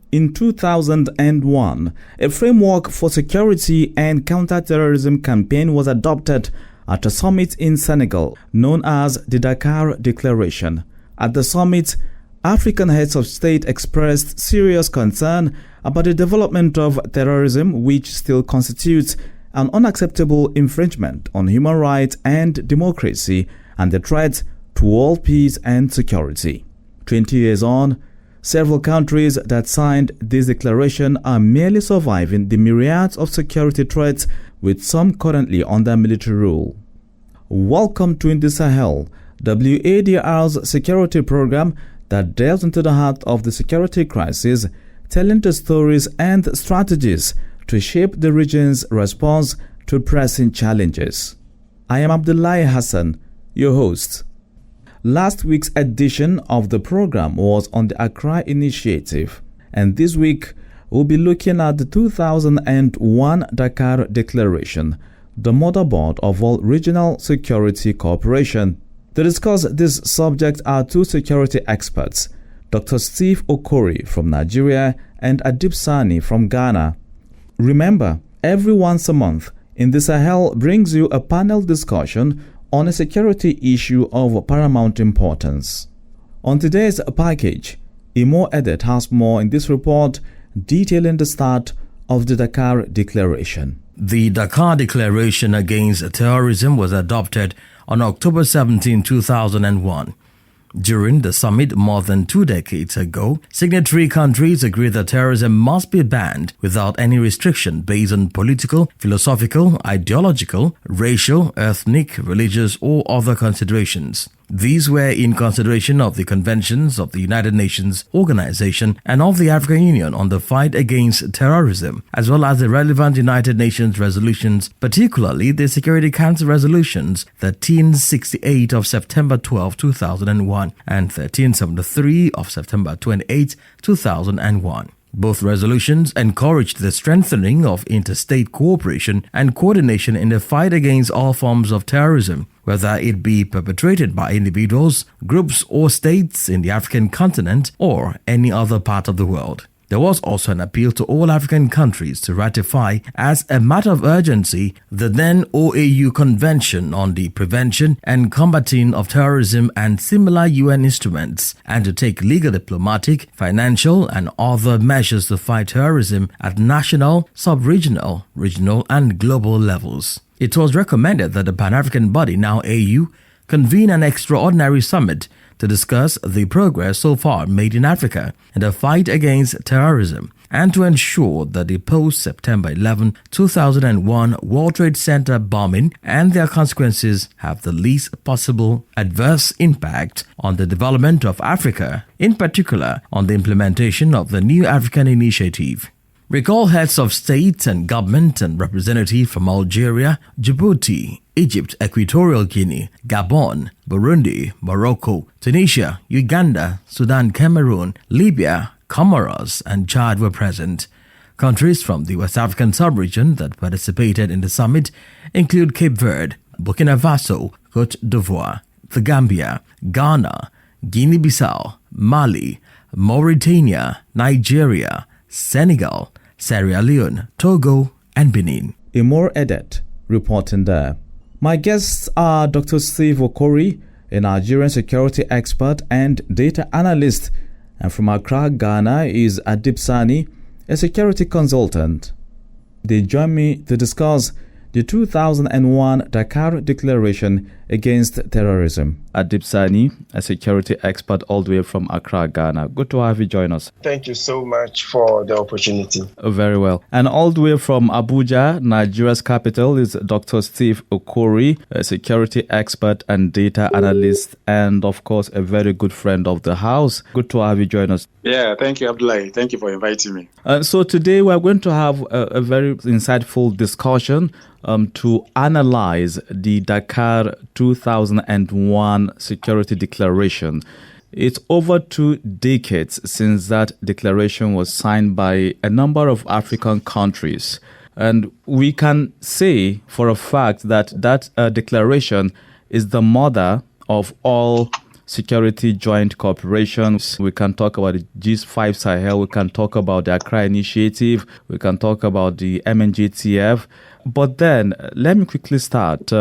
In 2001, a framework for security and counter-terrorism campaign was adopted at a summit in Senegal known as the Dakar Declaration. At the summit, African heads of state expressed serious concern about the development of terrorism, which still constitutes an unacceptable infringement on human rights and democracy and a threat to world peace and security. 20 years on, several countries that signed this declaration are merely surviving the myriads of security threats, with some currently under military rule. Welcome to In The Sahel, WADR's security program that delves into the heart of the security crisis, telling the stories and strategies to shape the region's response to pressing challenges. I am Abdullahi Hassan, your host. Last week's edition of the program was on the Accra Initiative, and this week we'll be looking at the 2001 Dakar Declaration, the motherboard of all regional security cooperation. To discuss this subject are two security experts, Dr. Steve Okori from Nigeria and Adib Sani from Ghana. Remember, every once a month, In The Sahel brings you a panel discussion on a security issue of paramount importance. On today's package, Imo Edet has more in this report detailing the start of the Dakar Declaration. The Dakar Declaration Against Terrorism was adopted on October 17, 2001. During the summit more than 2 decades ago, signatory countries agreed that terrorism must be banned without any restriction based on political, philosophical, ideological, racial, ethnic, religious, or other considerations. These were in consideration of the conventions of the United Nations Organization and of the African Union on the fight against terrorism, as well as the relevant United Nations resolutions, particularly the Security Council resolutions 1368 of September 12, 2001 and 1373 of September 28, 2001. Both resolutions encouraged the strengthening of interstate cooperation and coordination in the fight against all forms of terrorism, whether it be perpetrated by individuals, groups, or states in the African continent or any other part of the world. There was also an appeal to all African countries to ratify, as a matter of urgency, the then OAU Convention on the Prevention and Combating of Terrorism and similar UN instruments, and to take legal, diplomatic, financial, and other measures to fight terrorism at national, sub-regional, regional, and global levels. It was recommended that the Pan-African body, now AU, convene an extraordinary summit to discuss the progress so far made in Africa in the fight against terrorism and to ensure that the post-September 11, 2001 World Trade Center bombing and their consequences have the least possible adverse impact on the development of Africa, in particular on the implementation of the New African Initiative. Recall heads of state and government and representatives from Algeria, Djibouti, Egypt, Equatorial Guinea, Gabon, Burundi, Morocco, Tunisia, Uganda, Sudan, Cameroon, Libya, Comoros, and Chad were present. Countries from the West African sub-region that participated in the summit include Cape Verde, Burkina Faso, Cote d'Ivoire, the Gambia, Ghana, Guinea-Bissau, Mali, Mauritania, Nigeria, Senegal, Sierra Leone, Togo, and Benin. Imo Edet reporting there. My guests are Dr. Steve Okori, a Nigerian security expert and data analyst, and from Accra, Ghana is Adib Sani, a security consultant. They join me to discuss the 2001 Dakar Declaration Against Terrorism. Adib Sani, a security expert all the way from Accra, Ghana. Good to have you join us. Thank you so much for the opportunity. Very well. And all the way from Abuja, Nigeria's capital, is Dr. Steve Okori, a security expert and data analyst, and of course, a very good friend of the house. Good to have you join us. Yeah, thank you, Abdullahi. Thank you for inviting me. So today we're going to have a very insightful discussion to analyze the Dakar 2001 Security Declaration. It's over 2 decades since that declaration was signed by a number of African countries. And we can say for a fact that that declaration is the mother of all security joint cooperations. We can talk about the G5 Sahel. We can talk about the Accra Initiative. We can talk about the MNGTF. But then, let me quickly start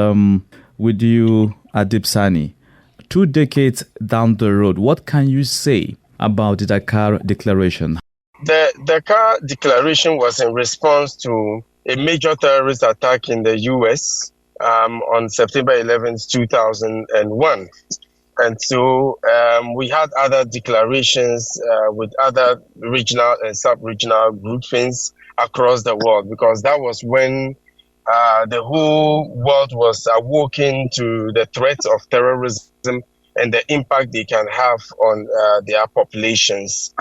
with you, Adib Sani. 2 decades down the road, what can you say about the Dakar Declaration? The Dakar Declaration was in response to a major terrorist attack in the U.S. On September 11th, 2001. And so we had other declarations with other regional and sub-regional groupings across the world, because that was when the whole world was awoken to the threat of terrorism and the impact they can have on their populations.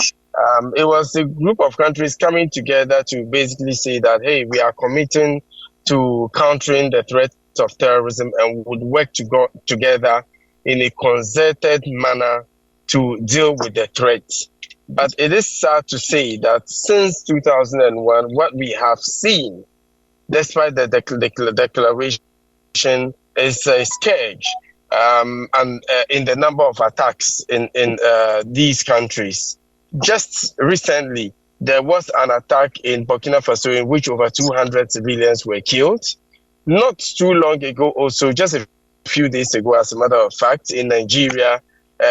It was a group of countries coming together to basically say that, hey, we are committing to countering the threat of terrorism and would work to go together in a concerted manner to deal with the threat. But it is sad to say that since 2001, what we have seen, despite the declaration, is a scourge in the number of attacks in these countries. Just recently, there was an attack in Burkina Faso in which over 200 civilians were killed. Not too long ago, also just a few days ago, as a matter of fact, in Nigeria,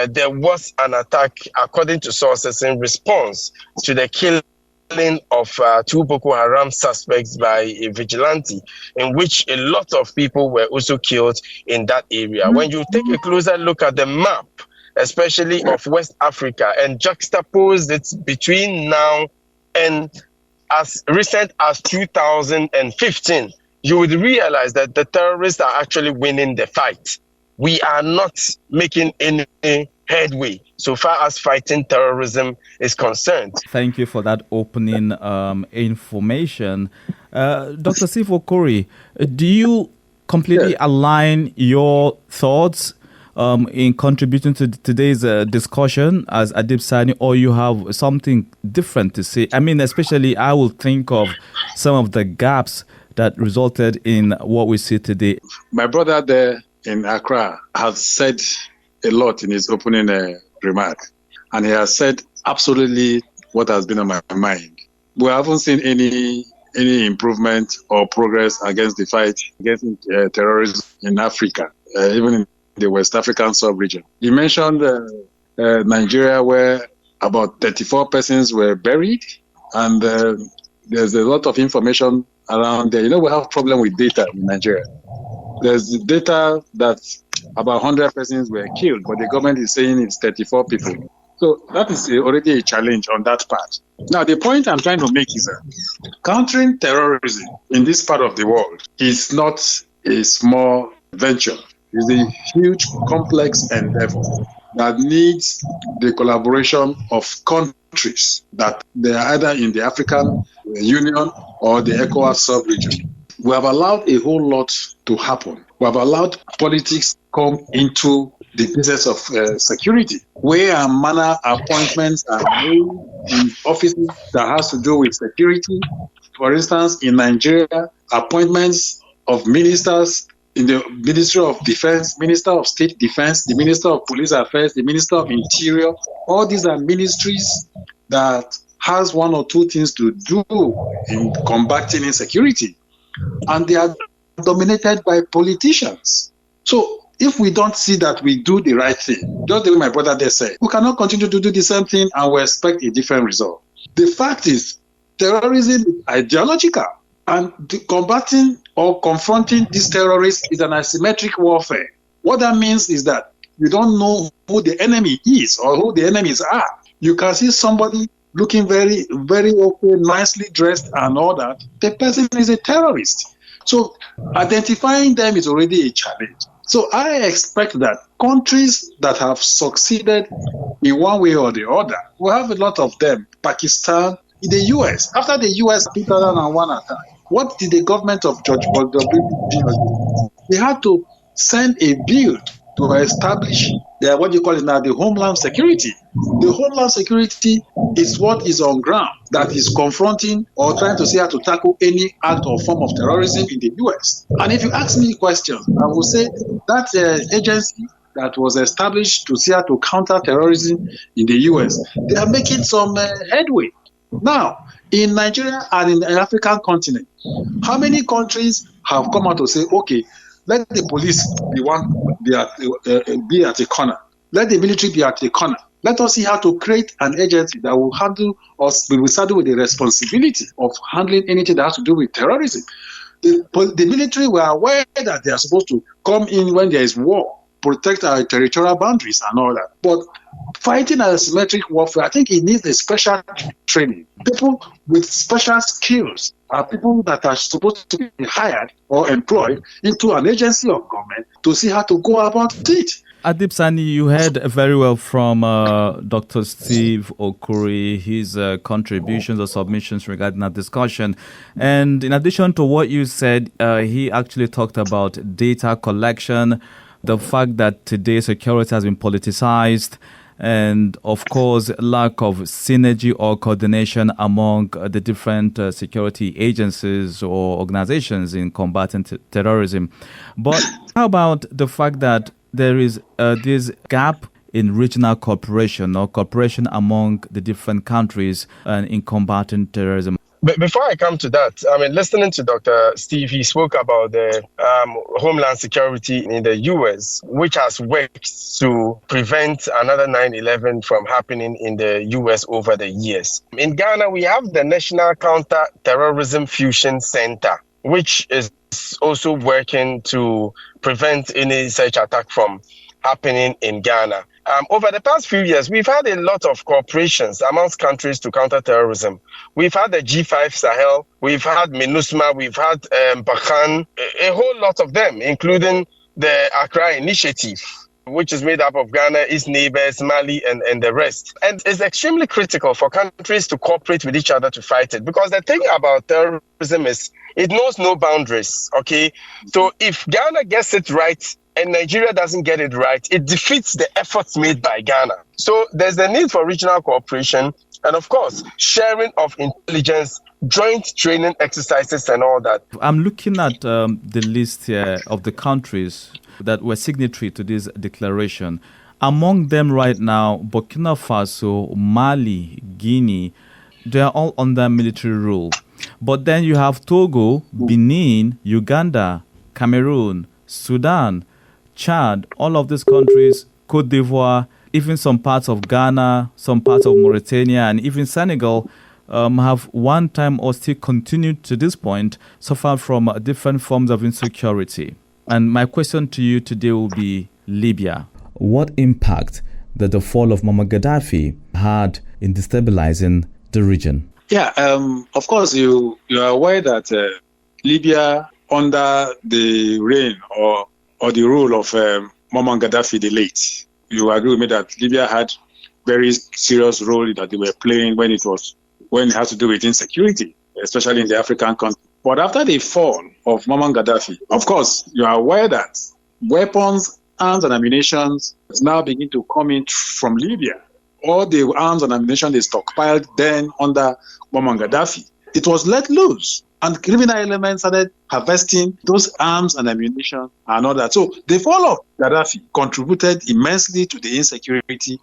there was an attack, according to sources, in response to the killing of 2 Boko Haram suspects by a vigilante, in which a lot of people were also killed in that area. When you take a closer look at the map, especially of West Africa, and juxtapose it between now and as recent as 2015, you would realize that the terrorists are actually winning the fight. We are not making any headway so far as fighting terrorism is concerned. Thank you for that opening information. Dr. Sifo Kori, do you completely align your thoughts in contributing to today's discussion as Adib Sani, or you have something different to say? I mean, especially I will think of some of the gaps that resulted in what we see today. My brother there in Accra has said a lot in his opening remark, and he has said absolutely what has been on my mind. We haven't seen any improvement or progress against the fight against terrorism in Africa, even in the West African sub-region. You mentioned Nigeria, where about 34 persons were buried, and there's a lot of information around there. You know, we have a problem with data in Nigeria. There's data that about 100 persons were killed, but the government is saying it's 34 people. So that is already a challenge on that part. Now, the point I'm trying to make is that countering terrorism in this part of the world is not a small venture. It's a huge, complex endeavor that needs the collaboration of countries that they are either in the African Union or the ECOWAS sub-region. We have allowed a whole lot to happen. We have allowed politics come into the business of security, where manner appointments are made in offices that has to do with security. For instance, in Nigeria, appointments of ministers in the Ministry of Defense, Minister of State Defense, the Minister of Police Affairs, the Minister of Interior. All these are ministries that has one or two things to do in combating insecurity. And they are dominated by politicians. So if we don't see that we do the right thing, just the way my brother there said, we cannot continue to do the same thing and we expect a different result. The fact is, terrorism is ideological, and combating or confronting these terrorists is an asymmetric warfare. What that means is that you don't know who the enemy is or who the enemies are. You can see somebody looking very, very okay, nicely dressed and all that. The person is a terrorist. So identifying them is already a challenge. So I expect that countries that have succeeded in one way or the other, we have a lot of them. Pakistan, the US. After the US 2001 attack, what did the government of George W. do? They had to send a bill to establish what you call it now, the Homeland Security. The Homeland Security is what is on ground that is confronting or trying to see how to tackle any act or form of terrorism in the US. And if you ask me questions, I will say that agency that was established to see how to counter terrorism in the US, they are making some headway. Now, in Nigeria and in the African continent, how many countries have come out to say, okay, let the police be at a corner. Let the military be at a corner. Let us see how to create an agency that will handle us, we will saddle with the responsibility of handling anything that has to do with terrorism. The military were aware that they are supposed to come in when there is war, protect our territorial boundaries and all that. But fighting asymmetric warfare, I think it needs a special training. People with special skills are people that are supposed to be hired or employed into an agency of government to see how to go about it. Adib Sani, you heard very well from Dr. Steve Okuri, his contributions or submissions regarding that discussion. And in addition to what you said, he actually talked about data collection, the fact that today security has been politicized, and of course, lack of synergy or coordination among the different security agencies or organizations in combating terrorism. But how about the fact that there is this gap in regional cooperation or cooperation among the different countries in combating terrorism? But before I come to that, listening to Dr. Steve, he spoke about the homeland security in the U.S., which has worked to prevent another 9/11 from happening in the U.S. over the years. In Ghana, we have the National Counter-Terrorism Fusion Center, which is also working to prevent any such attack from happening in Ghana. Over the past few years, we've had a lot of cooperations amongst countries to counter terrorism. We've had the G5 Sahel, we've had MINUSMA, we've had Bakan, a whole lot of them, including the Accra Initiative, which is made up of Ghana, its neighbors, Mali, and the rest. And it's extremely critical for countries to cooperate with each other to fight it. Because the thing about terrorism is it knows no boundaries, okay? So if Ghana gets it right, and Nigeria doesn't get it right, it defeats the efforts made by Ghana. So there's the need for regional cooperation and, of course, sharing of intelligence, joint training exercises and all that. I'm looking at the list here of the countries that were signatory to this declaration. Among them right now, Burkina Faso, Mali, Guinea, they are all under military rule. But then you have Togo, Benin, Uganda, Cameroon, Sudan, Chad, all of these countries, Cote d'Ivoire, even some parts of Ghana, some parts of Mauritania, and even Senegal have one time or still continued to this point suffer from different forms of insecurity. And my question to you today will be Libya. What impact did the fall of Muammar Gaddafi had in destabilizing the region? Yeah, of course, you are aware that Libya, under the reign or the rule of Muammar Gaddafi the late, you agree with me that Libya had very serious role that they were playing when it had to do with insecurity, especially in the African country. But after the fall of Muammar Gaddafi, of course, you are aware that weapons, arms and ammunition is now beginning to come in from Libya. All the arms and ammunition they stockpiled then under Muammar Gaddafi, it was let loose. And criminal elements started harvesting those arms and ammunition and all that. So the fall of Gaddafi contributed immensely to the insecurity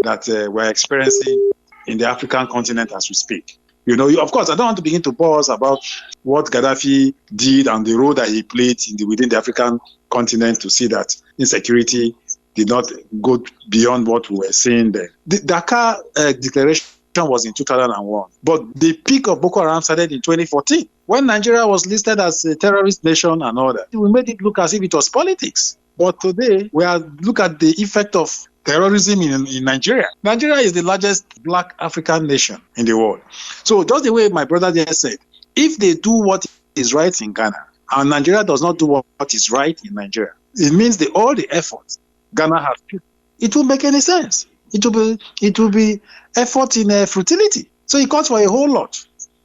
that we're experiencing in the African continent as we speak. Of course, I don't want to begin to pause about what Gaddafi did and the role that he played within the African continent to see that insecurity did not go beyond what we were seeing there. The Dakar Declaration was in 2001, but the peak of Boko Haram started in 2014 when Nigeria was listed as a terrorist nation and all that. We made it look as if it was politics. But today, look at the effect of terrorism in Nigeria. Nigeria is the largest black African nation in the world. So just the way my brother just said, if they do what is right in Ghana and Nigeria does not do what is right in Nigeria, it means all the efforts Ghana has put, it won't make any sense. It will be effort in futility. So it calls for a whole lot.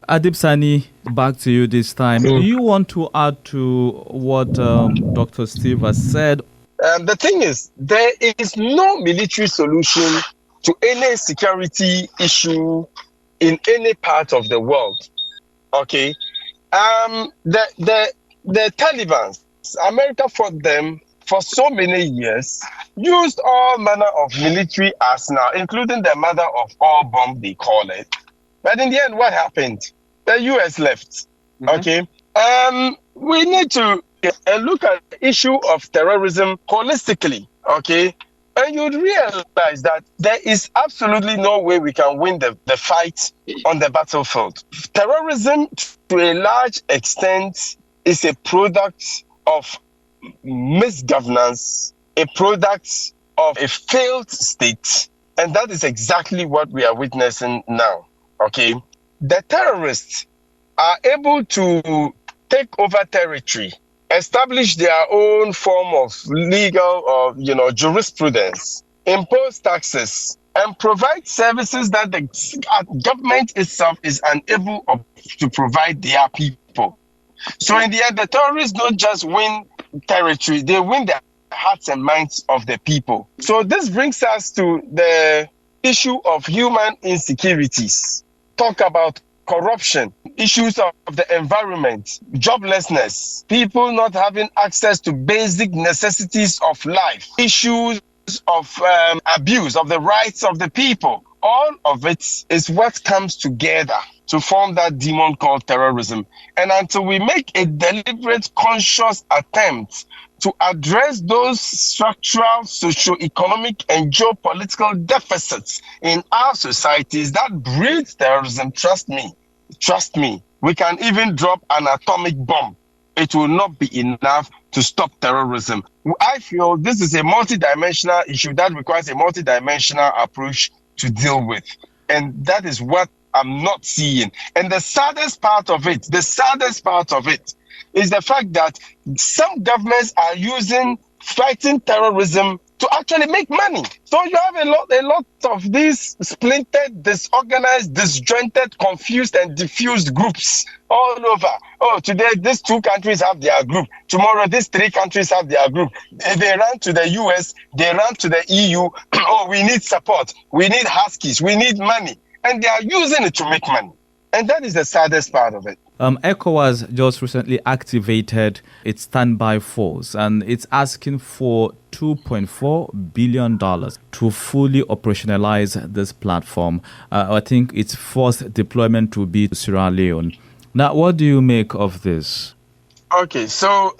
Adib Sani, back to you this time. Do you want to add to what Dr. Steve has said? The thing is, there is no military solution to any security issue in any part of the world. Okay, the Taliban, America fought them for so many years used all manner of military arsenal, including the mother of all bomb, they call it. But in the end, what happened? The US left. Okay. We need to look at the issue of terrorism holistically. Okay. And you'd realize that there is absolutely no way we can win the fight on the battlefield. Terrorism, to a large extent, is a product of misgovernance, a product of a failed state. And that is exactly what we are witnessing now. Okay. The terrorists are able to take over territory, establish their own form of legal or jurisprudence, impose taxes, and provide services that the government itself is unable to provide their people. So in the end, the terrorists don't just win territory, they win the hearts and minds of the people. So this brings us to the issue of human insecurities. Talk about corruption, issues of the environment, joblessness, people not having access to basic necessities of life, issues of abuse of the rights of the people. All of it is what comes together to form that demon called terrorism. And until we make a deliberate, conscious attempt to address those structural, socio-economic, and geopolitical deficits in our societies that breeds terrorism, trust me, we can even drop an atomic bomb. It will not be enough to stop terrorism. I feel this is a multidimensional issue that requires a multidimensional approach to deal with. And that is what I'm not seeing. And the saddest part of it is the fact that some governments are using fighting terrorism to actually make money. So you have a lot of these splintered, disorganized, disjointed, confused, and diffused groups all over. Oh, today these 2 countries have their group. Tomorrow these 3 countries have their group. They run to the US, they run to the EU. Oh, we need support. We need huskies. We need money. And they are using it to make money. And that is the saddest part of it. ECOWAS just recently activated its standby force, and it's asking for $2.4 billion to fully operationalize this platform. I think its first deployment will be to Sierra Leone. Now, what do you make of this? Okay, so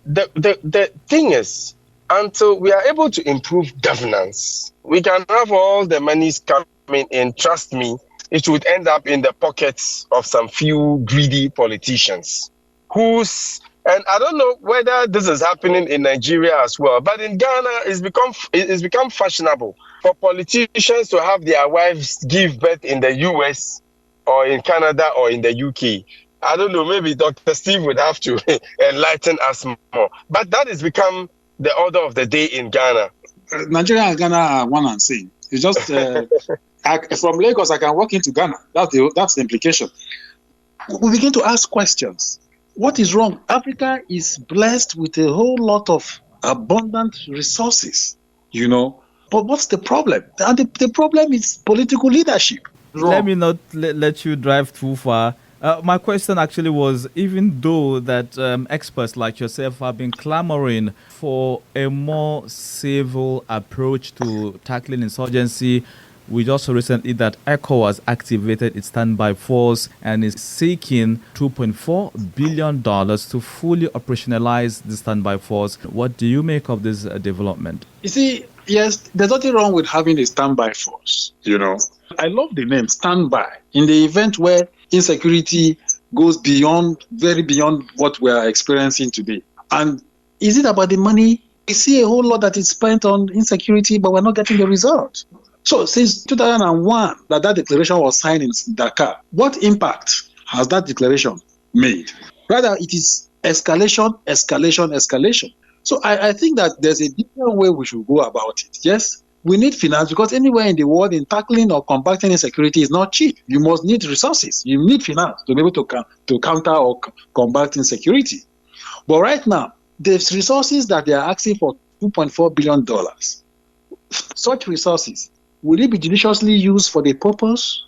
the thing is, until we are able to improve governance, we can have all the monies coming in, trust me, it would end up in the pockets of some few greedy politicians and I don't know whether this is happening in Nigeria as well, but in Ghana, it's become fashionable for politicians to have their wives give birth in the US or in Canada or in the UK. I don't know, maybe Dr. Steve would have to enlighten us more. But that has become the order of the day in Ghana. Nigeria and Ghana are one and same. It's just... from Lagos, I can walk into Ghana. That's the implication. We begin to ask questions. What is wrong? Africa is blessed with a whole lot of abundant resources, But what's the problem? And the problem is political leadership. Let me not let you drive too far. My question actually was, even though that experts like yourself have been clamoring for a more civil approach to tackling insurgency, we just saw recently that ECOWAS activated its standby force and is seeking $2.4 billion to fully operationalize the standby force. What do you make of this development? You see, yes, there's nothing wrong with having a standby force, I love the name, standby. In the event where insecurity goes very beyond what we are experiencing today. And is it about the money? We see a whole lot that is spent on insecurity, but we're not getting the result. So since 2001 that declaration was signed in Dakar, what impact has that declaration made? Rather, it is escalation. So I think that there's a different way we should go about it. Yes, we need finance, because anywhere in the world in tackling or combating insecurity is not cheap. You must need resources. You need finance to be able to counter or combat insecurity. But right now, there's resources that they are asking for $2.4 billion. Such resources, will it be judiciously used for the purpose?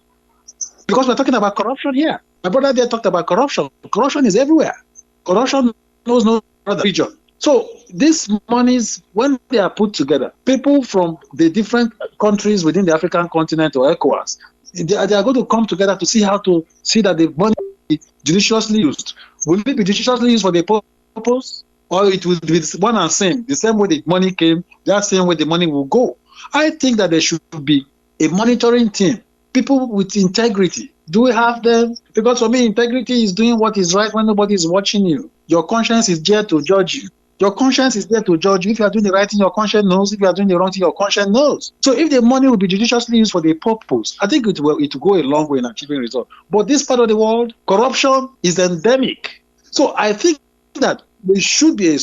Because we're talking about corruption here. My brother there talked about corruption. Corruption is everywhere. Corruption knows no other region. So these monies, when they are put together, people from the different countries within the African continent or ECOWAS, they are going to come together to see how to see that the money is judiciously used. Will it be judiciously used for the purpose? Or it will be one and same, the same way the money came, that same way the money will go. I think that there should be a monitoring team, people with integrity. Do we have them? Because for me, integrity is doing what is right when nobody is watching you. Your conscience is there to judge you. Your conscience is there to judge you. If you are doing the right thing, your conscience knows. If you are doing the wrong thing, your conscience knows. So if the money will be judiciously used for the purpose, I think it will go a long way in achieving results. But this part of the world, corruption is endemic. So I think that there should be a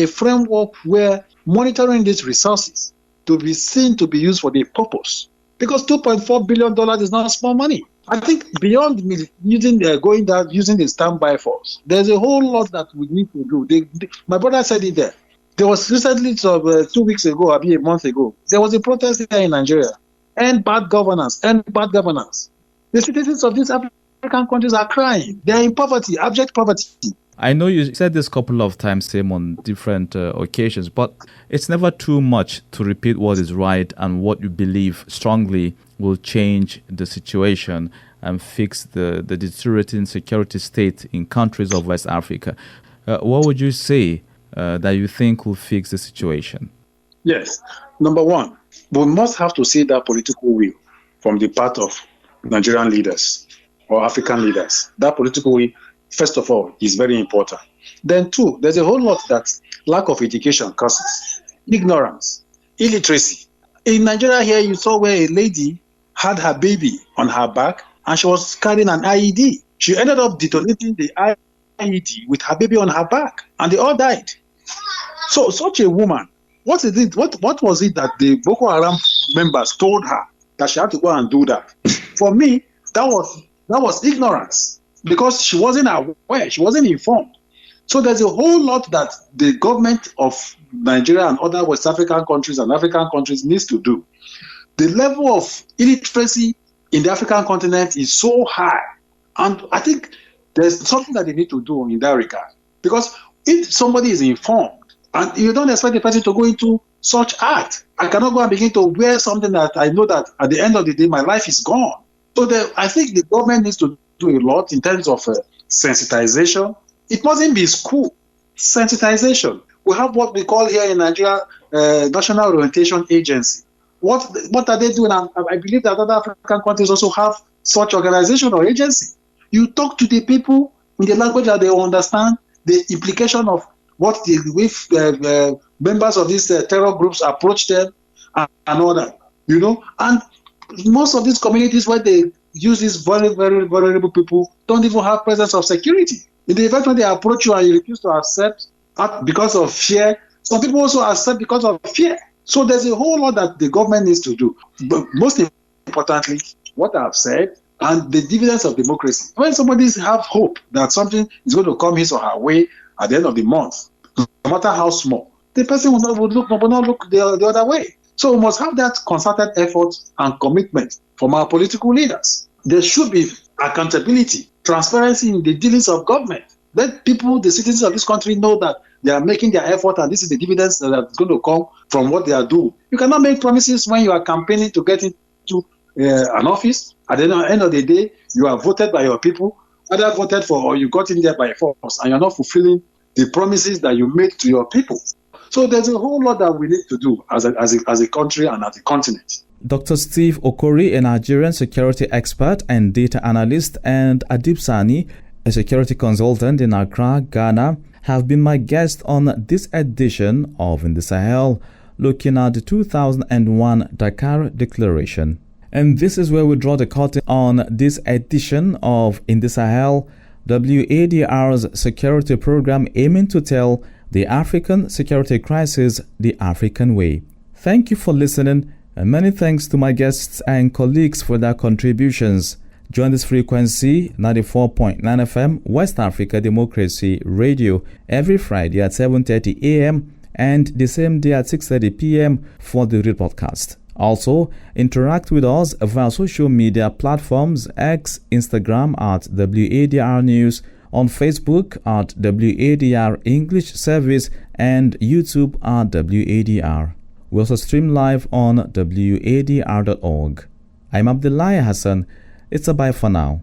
framework where monitoring these resources to be seen to be used for the purpose. Because $2.4 billion is not small money. I think beyond using the standby force, there's a whole lot that we need to do. My brother said it there. There was recently, 2 weeks ago, maybe a month ago, there was a protest here in Nigeria. End bad governance, end bad governance. The citizens of these African countries are crying. They are in poverty, abject poverty. I know you said this a couple of times, Sam, on different occasions, but it's never too much to repeat what is right and what you believe strongly will change the situation and fix the deteriorating security state in countries of West Africa. What would you say that you think will fix the situation? Yes. Number one, we must have to see that political will from the part of Nigerian leaders or African leaders. That political will, first of all, is very important. Then two, there's a whole lot that lack of education causes. Ignorance, illiteracy. In Nigeria here, you saw where a lady had her baby on her back and she was carrying an IED. She ended up detonating the IED with her baby on her back and they all died. So such a woman, what was it that the Boko Haram members told her that she had to go and do that? For me, that was ignorance. Because she wasn't aware, she wasn't informed. So there's a whole lot that the government of Nigeria and other West African countries and African countries needs to do. The level of illiteracy in the African continent is so high. And I think there's something that they need to do in that regard. Because if somebody is informed and you don't expect the person to go into such act, I cannot go and begin to wear something that I know that at the end of the day, my life is gone. So I think the government needs to do a lot in terms of sensitization. It mustn't be school. Sensitization. We have what we call here in Nigeria National Orientation Agency. What are they doing? I believe that other African countries also have such organization or agency. You talk to the people in the language that they understand, the implication of what members of these terror groups approach them and all that. And most of these communities where they use these very, very vulnerable people don't even have presence of security. In the event when they approach you and you refuse to accept because of fear, some people also accept because of fear. So there's a whole lot that the government needs to do. But most importantly, what I've said, and the dividends of democracy. When somebody have hope that something is going to come his or her way at the end of the month, no matter how small, the person will not look the other way. So we must have that concerted effort and commitment from our political leaders. There should be accountability, transparency in the dealings of government. Let people, the citizens of this country, know that they are making their effort and this is the dividends that are going to come from what they are doing. You cannot make promises when you are campaigning to get into an office. At the end of the day, you are voted by your people, either voted for or you got in there by force, and you're not fulfilling the promises that you made to your people. So there's a whole lot that we need to do as a country and as a continent. Dr. Steve Okori, a Nigerian security expert and data analyst, and Adib Sani, a security consultant in Accra, Ghana, have been my guests on this edition of In the Sahel, looking at the 2001 Dakar Declaration. And this is where we draw the curtain on this edition of In the Sahel, WADR's security program aiming to tell the African security crisis the African way. Thank you for listening, and many thanks to my guests and colleagues for their contributions. Join this frequency, 94.9 FM, West Africa Democracy Radio, every Friday at 7:30 a.m. and the same day at 6:30 p.m. for the real podcast. Also, interact with us via social media platforms X, Instagram at WADR News, on Facebook at WADR English Service and YouTube at WADR. We also stream live on WADR.org. I'm Abdullahi Hassan. It's a bye for now.